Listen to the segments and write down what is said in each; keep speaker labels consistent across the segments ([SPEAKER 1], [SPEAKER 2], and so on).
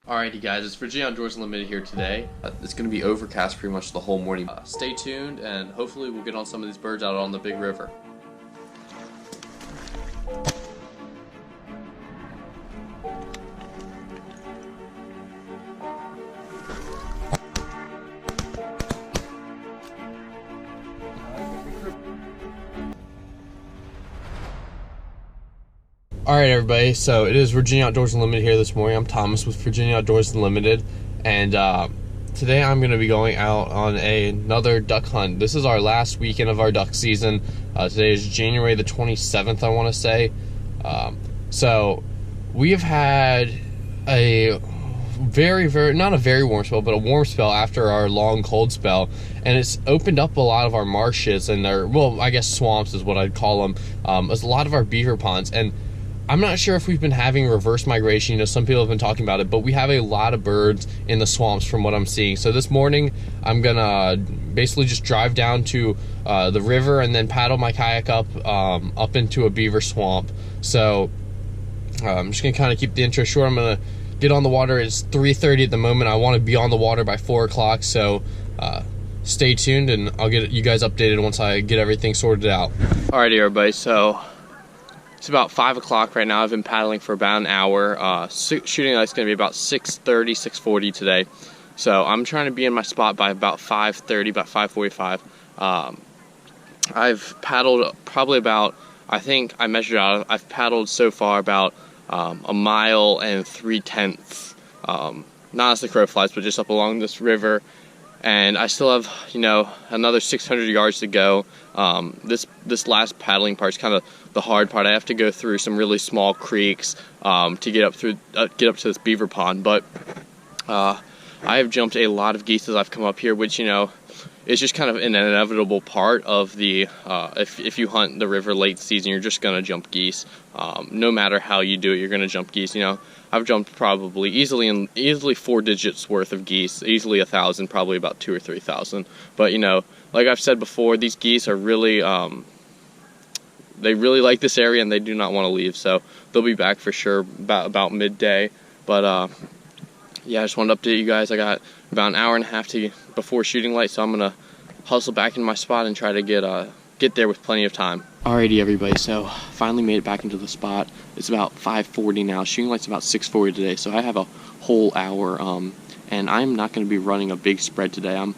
[SPEAKER 1] Alrighty guys, it's Virginia Outdoors Unlimited here today. It's going to be overcast pretty much the whole morning. Stay tuned and hopefully we'll get on some of these birds out on the big river. Alright everybody, so it is Virginia Outdoors Unlimited here this morning. I'm Thomas with Virginia Outdoors Unlimited, and today I'm going to be going out on another duck hunt. This is our last weekend of our duck season. Today is January the 27th, I want to say. So we have had a not a very warm spell, but a warm spell after our long cold spell, and it's opened up a lot of our marshes and I guess swamps is what I'd call them. It's a lot of our beaver ponds, and I'm not sure if we've been having reverse migration. You know, some people have been talking about it, but we have a lot of birds in the swamps from what I'm seeing. So this morning, I'm gonna basically just drive down to the river and then paddle my kayak up into a beaver swamp. So I'm just gonna kind of keep the intro short. I'm gonna get on the water. It's 3:30 at the moment. I want to be on the water by 4 o'clock. So stay tuned, and I'll get you guys updated once I get everything sorted out. Alrighty, everybody. So it's about 5 o'clock right now. I've been paddling for about an hour. Shooting light's going to be about 6:30, 6:40 today. So I'm trying to be in my spot by about 5:30, about 5:45. I've paddled probably about, I think I measured out, I've paddled so far about 1 mile and 3/10. Not as the crow flies, but just up along this river. And I still have, you know, another 600 yards to go. This last paddling part is kind of the hard part. I have to go through some really small creeks to get up to this beaver pond. But I have jumped a lot of geese as I've come up here, which, you know, is just kind of an inevitable part of the if you hunt the river late season, you're just gonna jump geese. No matter how you do it, you're gonna jump geese. You know, I've jumped probably easily 4 digits worth of geese, easily 1,000, probably about 2,000 or 3,000. But you know, like I've said before, these geese are really they really like this area and they do not want to leave. So they'll be back for sure about midday. But yeah, I just wanted to update you guys. I got about an hour and a half before shooting light, so I'm gonna hustle back in my spot and try to get there with plenty of time. Alrighty, everybody. So finally made it back into the spot. It's about 5:40 now. Shooting light's about 6:40 today, so I have a whole hour. And I'm not going to be running a big spread today. I'm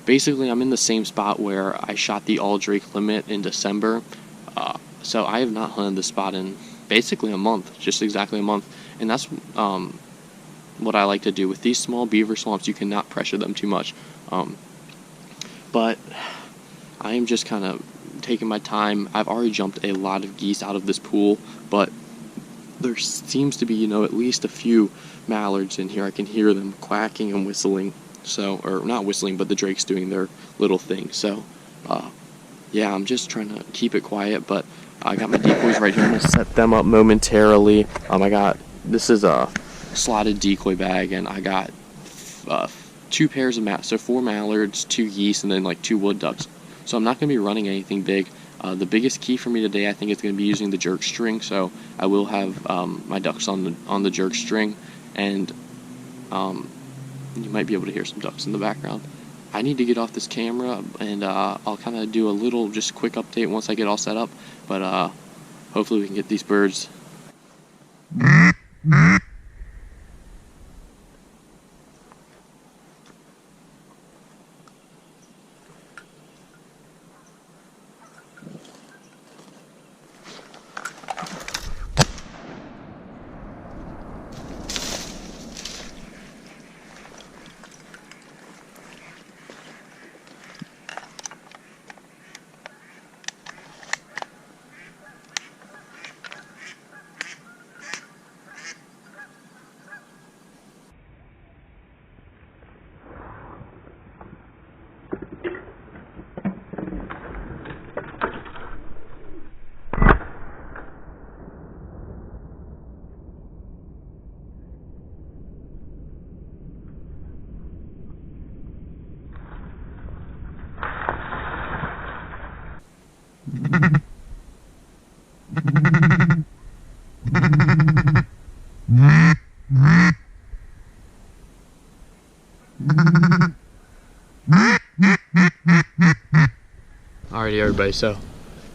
[SPEAKER 1] in the same spot where I shot the all drake limit in December. So I have not hunted this spot in basically a month, just exactly a month, and that's what I like to do with these small beaver swamps. You cannot pressure them too much, but I am just kind of taking my time. I've already jumped a lot of geese out of this pool, but there seems to be, you know, at least a few mallards in here. I can hear them quacking and whistling. So, or not whistling, but the drake's doing their little thing. So yeah, I'm just trying to keep it quiet, but I got my decoys right here. I'm gonna set them up momentarily. This is a slotted decoy bag, and I got 2 pairs of so 4 mallards, 2 geese, and then like 2 wood ducks. So I'm not going to be running anything big. The biggest key for me today, I think, is going to be using the jerk string. So I will have my ducks on the jerk string, and you might be able to hear some ducks in the background. I need to get off this camera, and I'll kind of do a little just quick update once I get all set up. But hopefully we can get these birds. Alrighty, everybody, so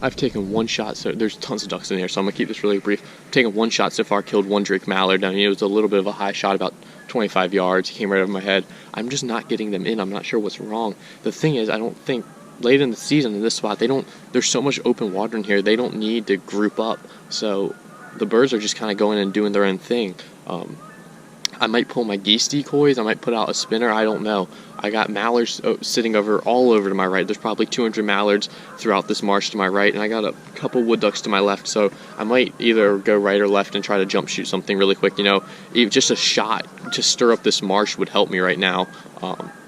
[SPEAKER 1] I've taken one shot, so there's tons of ducks in here, so I'm gonna keep this really brief. I've taken one shot so far, killed one drake mallard. I mean, it was a little bit of a high shot, about 25 yards. He came right over my head. I'm just not getting them in. I'm not sure what's wrong. The thing is, I don't think late in the season in this spot, there's so much open water in here, they don't need to group up. So the birds are just kind of going and doing their own thing. I might pull my geese decoys, I might put out a spinner, I don't know. I got mallards sitting all over to my right. There's probably 200 mallards throughout this marsh to my right, and I got a couple wood ducks to my left, so I might either go right or left and try to jump shoot something really quick. You know, just a shot to stir up this marsh would help me right now,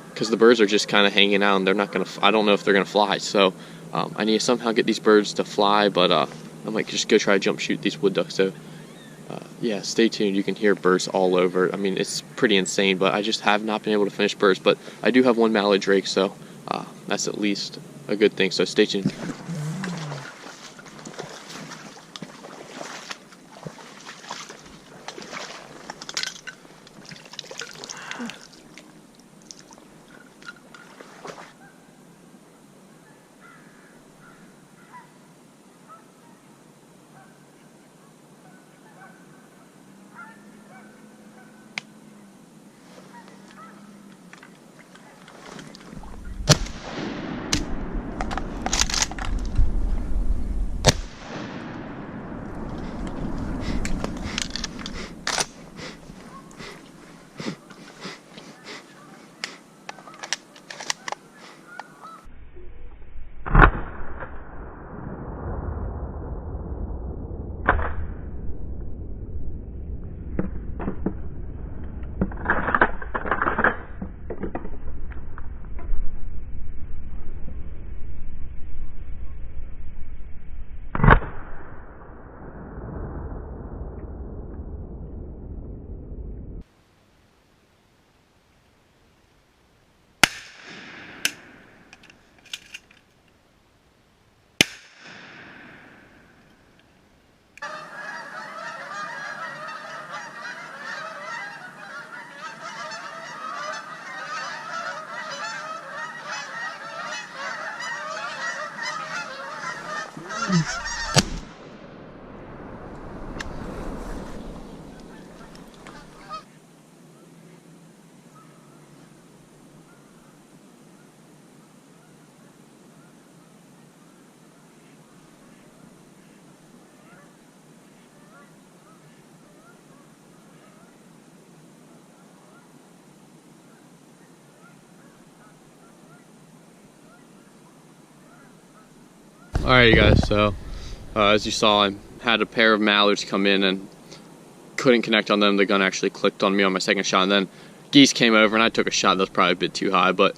[SPEAKER 1] because the birds are just kind of hanging out, and they're not gonna, I don't know if they're gonna fly, so I need to somehow get these birds to fly, but I might just go try to jump shoot these wood ducks. So yeah, stay tuned. You can hear birds all over. I mean, it's pretty insane, but I just have not been able to finish birds. But I do have one mallard drake, so that's at least a good thing. So stay tuned. Alright, guys, so as you saw, I had a pair of mallards come in and couldn't connect on them. The gun actually clicked on me on my second shot, and then geese came over and I took a shot that was probably a bit too high, but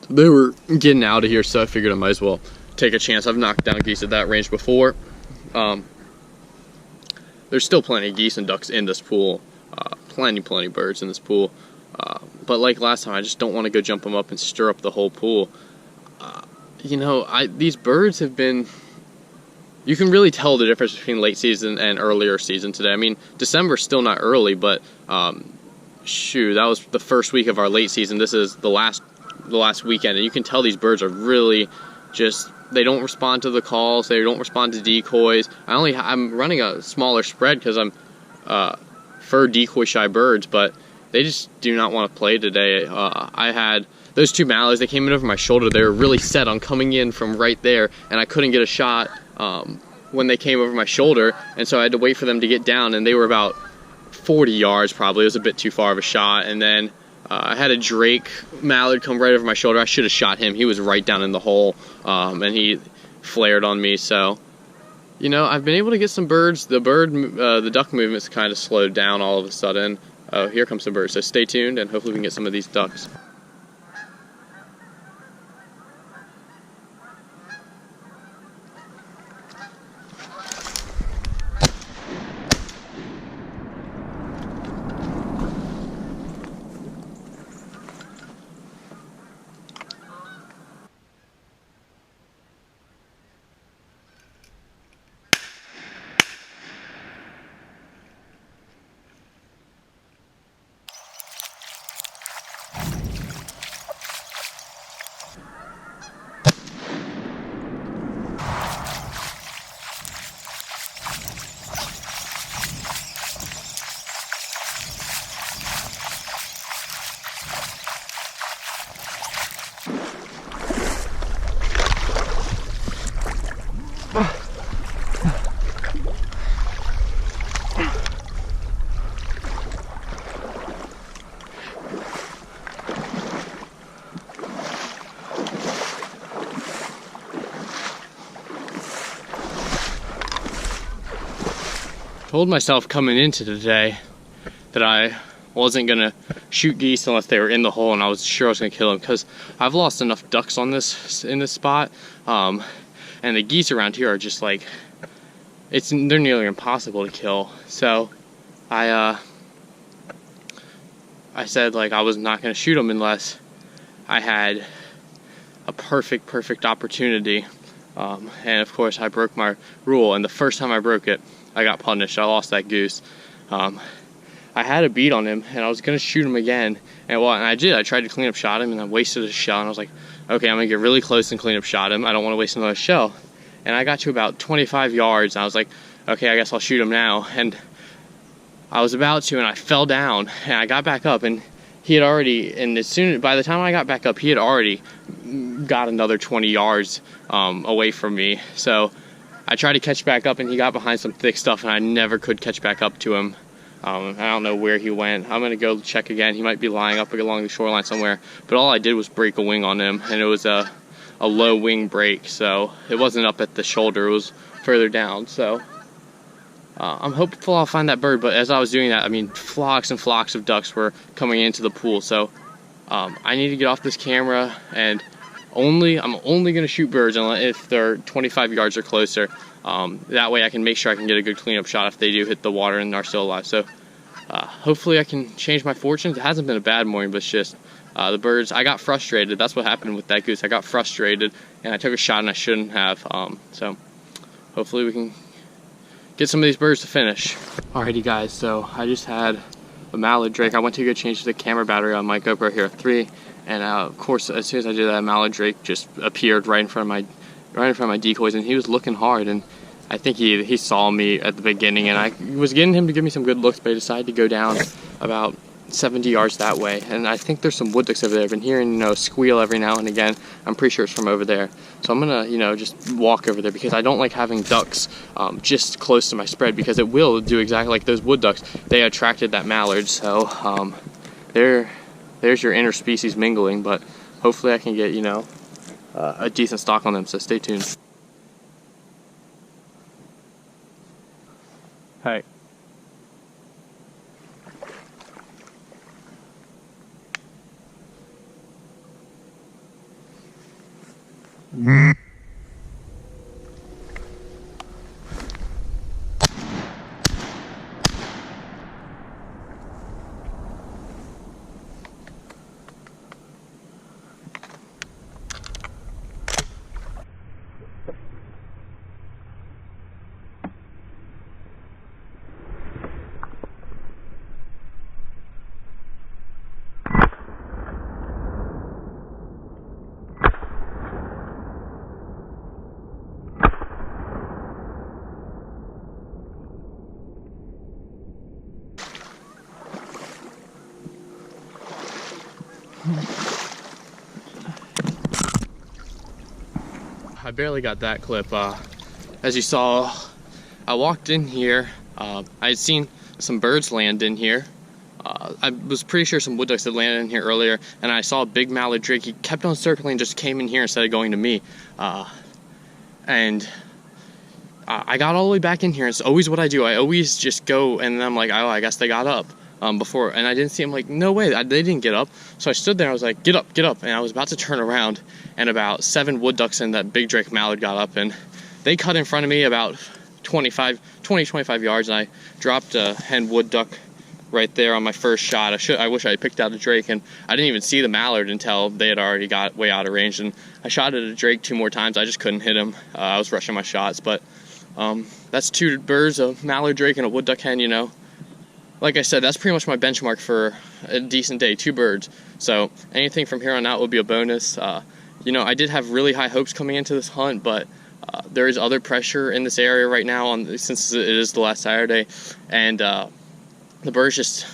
[SPEAKER 1] they were getting out of here, so I figured I might as well take a chance. I've knocked down geese at that range before. There's still plenty of geese and ducks in this pool, plenty birds in this pool, but like last time, I just don't want to go jump them up and stir up the whole pool. You know, these birds have been, you can really tell the difference between late season and earlier season today. I mean, December's still not early, but shoot, that was the first week of our late season. This is the last weekend, and you can tell these birds are really just, they don't respond to the calls, they don't respond to decoys. I'm running a smaller spread because I'm for decoy shy birds, but they just do not want to play today. I had those two mallards, they came in over my shoulder. They were really set on coming in from right there, and I couldn't get a shot when they came over my shoulder, and so I had to wait for them to get down, and they were about 40 yards probably. It was a bit too far of a shot, and then I had a drake mallard come right over my shoulder. I should have shot him. He was right down in the hole, and he flared on me. So, you know, I've been able to get some birds. The duck movement's kind of slowed down all of a sudden. Oh, here comes some birds, so stay tuned, and hopefully we can get some of these ducks. told myself coming into today that I wasn't gonna shoot geese unless they were in the hole, and I was sure I was gonna kill them because I've lost enough ducks on this spot, and the geese around here are just like, they're nearly impossible to kill. So I said like I was not gonna shoot them unless I had a perfect opportunity, and of course I broke my rule, and the first time I broke it I got punished. I lost that goose. I had a bead on him and I was gonna shoot him again, and I did. I tried to clean up shot him and I wasted a shell, and I was like, okay, I'm gonna get really close and clean up shot him. I don't want to waste another shell. And I got to about 25 yards and I was like, okay, I guess I'll shoot him now. And I was about to, and I fell down, and I got back up, and he had already, and by the time I got back up, he had already got another 20 yards away from me. So I tried to catch back up, and he got behind some thick stuff, and I never could catch back up to him. I don't know where he went. I'm gonna go check again. He might be lying up along the shoreline somewhere, but all I did was break a wing on him, and it was a low wing break, so it wasn't up at the shoulder, it was further down. So I'm hopeful I'll find that bird, but as I was doing that, I mean, flocks and flocks of ducks were coming into the pool. So I need to get off this camera, and I'm only gonna shoot birds if they're 25 yards or closer. That way I can make sure I can get a good cleanup shot if they do hit the water and are still alive. So hopefully I can change my fortunes. It hasn't been a bad morning, but it's just the birds, I got frustrated. That's what happened with that goose. I got frustrated and I took a shot and I shouldn't have. So hopefully we can get some of these birds to finish. Alrighty guys, so I just had a mallard drake. I went to go change the camera battery on my GoPro Hero 3, and of course as soon as I did that, mallard drake just appeared right in front of my decoys, and he was looking hard, and I think he saw me at the beginning, and I was getting him to give me some good looks, but he decided to go down about 70 yards that way. And I think there's some wood ducks over there. I've been hearing, a squeal every now and again. I'm pretty sure it's from over there. So I'm gonna, just walk over there, because I don't like having ducks just close to my spread, because it will do exactly like those wood ducks. They attracted that mallard. So there's your interspecies mingling, but hopefully I can get, a decent stock on them. So stay tuned. Hey. I barely got that clip. As you saw, I walked in here. I had seen some birds land in here. I was pretty sure some wood ducks had landed in here earlier, and I saw a big mallard drake. He kept on circling and just came in here instead of going to me. And I got all the way back in here. It's always what I do. I always just go, and then I'm like, oh, I guess they got up. Before, and I didn't see him. Like, no way, they didn't get up. So I stood there, I was like, get up, and I was about to turn around, and about 7 wood ducks and that big drake mallard got up, and they cut in front of me about 25 yards, and I dropped a hen wood duck right there on my first shot. I wish I had picked out a drake, and I didn't even see the mallard until they had already got way out of range, and I shot at a drake 2 more times. I just couldn't hit him. I was rushing my shots, but that's 2 birds, a mallard drake and a wood duck hen, Like I said, that's pretty much my benchmark for a decent day, 2 birds. So anything from here on out will be a bonus. I did have really high hopes coming into this hunt, but there is other pressure in this area right now since it is the last Saturday, and the birds just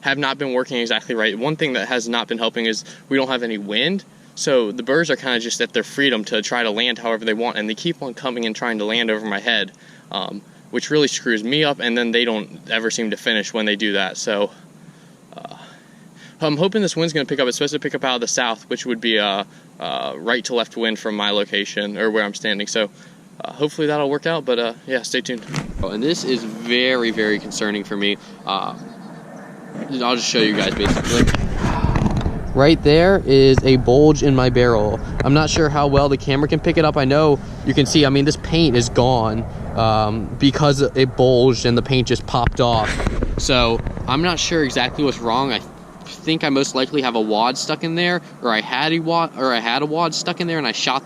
[SPEAKER 1] have not been working exactly right. One thing that has not been helping is we don't have any wind, so the birds are kind of just at their freedom to try to land however they want, and they keep on coming and trying to land over my head. Which really screws me up, and then they don't ever seem to finish when they do that. So I'm hoping this wind's going to pick up. It's supposed to pick up out of the south, which would be a right to left wind from my location, or where I'm standing. So hopefully that'll work out, but yeah, stay tuned. Oh, and this is very, very concerning for me. I'll just show you guys basically. Right there is a bulge in my barrel. I'm not sure how well the camera can pick it up. I know you can see, I mean, this paint is gone because it bulged and the paint just popped off. So I'm not sure exactly what's wrong. I think I most likely have a wad stuck in there, or I had a wad stuck in there, and I shot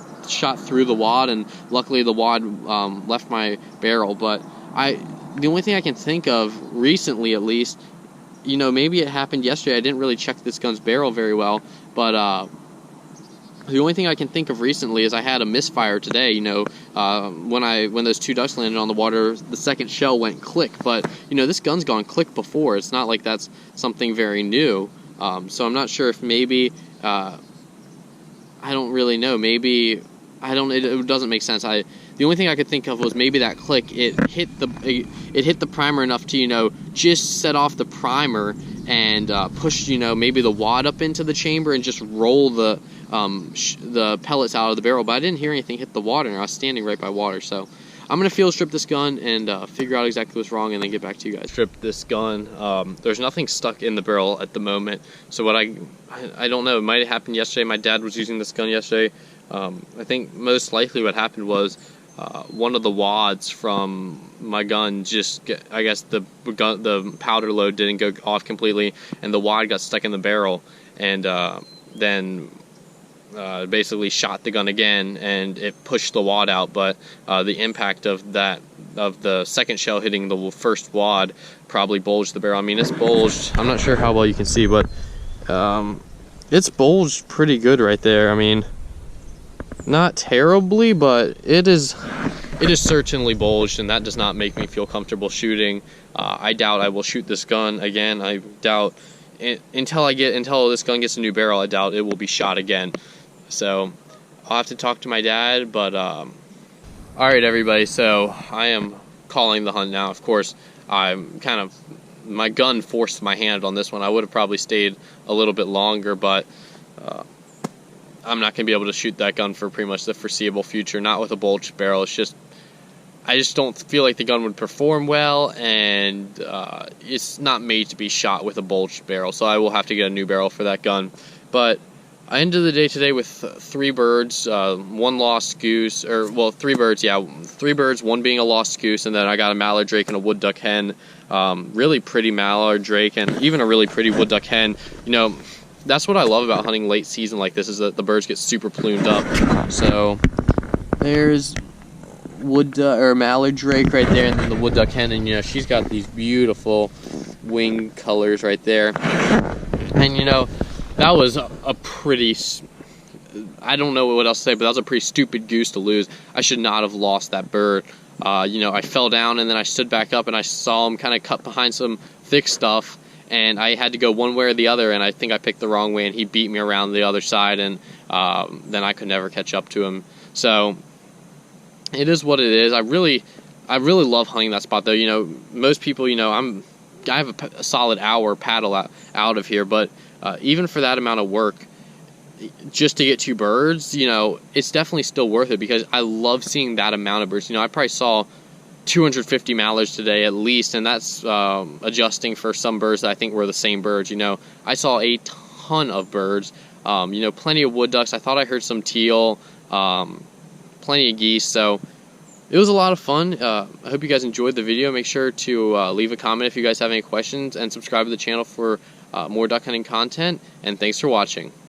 [SPEAKER 1] through the wad, and luckily the wad left my barrel. But the only thing I can think of recently, at least, you know, maybe it happened yesterday. I didn't really check this gun's barrel very well, but the only thing I can think of recently is I had a misfire today. You know, when those 2 ducks landed on the water, the second shell went click. But you know, this gun's gone click before. It's not like that's something very new. So I'm not sure if maybe I don't really know. Maybe it doesn't make sense. The only thing I could think of was maybe that click, it hit the primer enough to, you know, just set off the primer and push, you know, maybe the wad up into the chamber and just roll the pellets out of the barrel. But I didn't hear anything hit the water, and I was standing right by water. So I'm gonna field strip this gun and figure out exactly what's wrong, and then get back to you guys. Strip this gun. There's nothing stuck in the barrel at the moment. So what I don't know. It might have happened yesterday. My dad was using this gun yesterday. I think most likely what happened was one of the wads from my gun I guess the powder load didn't go off completely, and the wad got stuck in the barrel, and then basically shot the gun again, and it pushed the wad out. But the impact of the second shell hitting the first wad probably bulged the barrel. I mean, it's bulged. I'm not sure how well you can see, but it's bulged pretty good right there. I mean, not terribly, but it is certainly bulged, and that does not make me feel comfortable shooting. I doubt I will shoot this gun again. I doubt until this gun gets a new barrel, I doubt it will be shot again. So I'll have to talk to my dad. But all right, everybody, so I am calling the hunt now. Of course, my gun forced my hand on this one. I would have probably stayed a little bit longer, but I'm not going to be able to shoot that gun for pretty much the foreseeable future, not with a bulged barrel. I just don't feel like the gun would perform well, and it's not made to be shot with a bulged barrel, so I will have to get a new barrel for that gun. But I ended the day today with 3 birds, 1 lost goose, or, well, 3 birds, yeah, 3 birds, 1 being a lost goose, and then I got a mallard drake and a wood duck hen. Really pretty mallard drake, and even a really pretty wood duck hen. You know, that's what I love about hunting late season like this, is that the birds get super plumed up. So there's mallard drake right there, and then the wood duck hen, and you know, she's got these beautiful wing colors right there. And you know, that was a pretty, I don't know what else to say, but that was a pretty stupid goose to lose. I should not have lost that bird. You know, I fell down, and then I stood back up, and I saw him kind of cut behind some thick stuff, and I had to go one way or the other, and I think I picked the wrong way, and he beat me around the other side, and then I could never catch up to him. So it is what it is. I really love hunting that spot, though. You know, most people, you know, I have a solid hour paddle out of here, but even for that amount of work, just to get 2 birds, you know, it's definitely still worth it, because I love seeing that amount of birds. You know, I probably saw 250 mallards today at least, and that's adjusting for some birds that I think were the same birds. You know, I saw a ton of birds, you know, plenty of wood ducks. I thought I heard some teal, plenty of geese. So it was a lot of fun. I hope you guys enjoyed the video. Make sure to leave a comment if you guys have any questions, and subscribe to the channel for more duck hunting content. And thanks for watching.